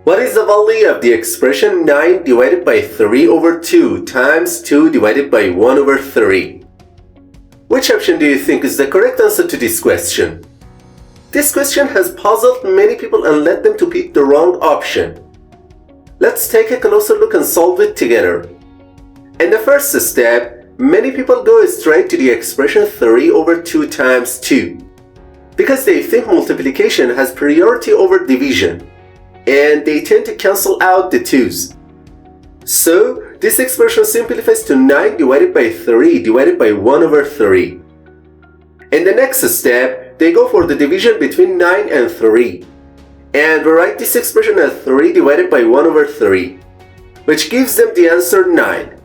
What is the value of the expression 9 divided by 3 over 2 times 2 divided by 1 over 3? Which option do you think is the correct answer to this question? This question has puzzled many people and led them to pick the wrong option. Let's take a closer look and solve it together. In the first step, many people go straight to the expression 3 over 2 times 2 because they think multiplication has priority over division, and they tend to cancel out the 2's. So, this expression simplifies to 9 divided by 3 divided by 1 over 3. In the next step, they go for the division between 9 and 3. And we write this expression as 3 divided by 1 over 3, which gives them the answer 9.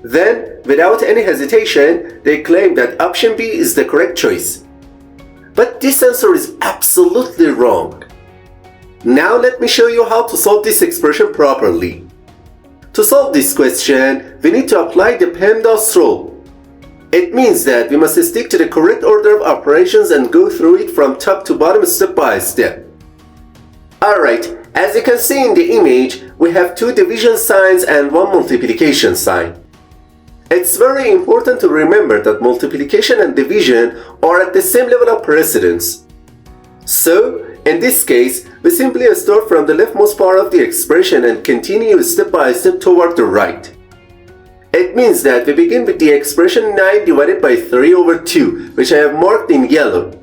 Then, without any hesitation, they claim that option B is the correct choice. But this answer is absolutely wrong. Now let me show you how to solve this expression properly. To solve this question, we need to apply the PEMDAS rule. It means that we must stick to the correct order of operations and go through it from top to bottom step by step. Alright, as you can see in the image, we have 2 division signs and 1 multiplication sign. It's very important to remember that multiplication and division are at the same level of precedence. So, in this case, we simply start from the leftmost part of the expression and continue step by step toward the right. It means that we begin with the expression 9 divided by 3 over 2, which I have marked in yellow.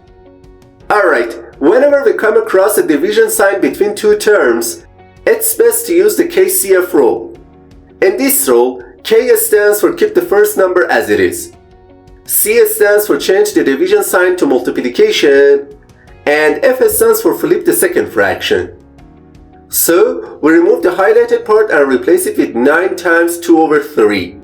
Alright, whenever we come across a division sign between 2 terms, it's best to use the KCF rule. In this rule, K stands for keep the first number as it is, C stands for change the division sign to multiplication, and F stands for flip the second fraction. So, we remove the highlighted part and replace it with 9 times 2 over 3.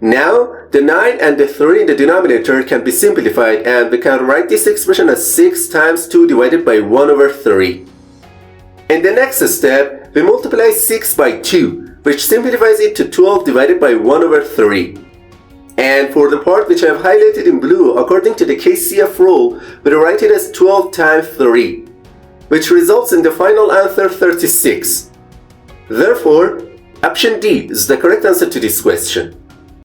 Now, the 9 and the 3 in the denominator can be simplified and we can write this expression as 6 times 2 divided by 1 over 3. In the next step, we multiply 6 by 2, which simplifies it to 12 divided by 1 over 3. And for the part which I have highlighted in blue, according to the KCF rule, we write it as 12 times 3, which results in the final answer 36. Therefore, option D is the correct answer to this question.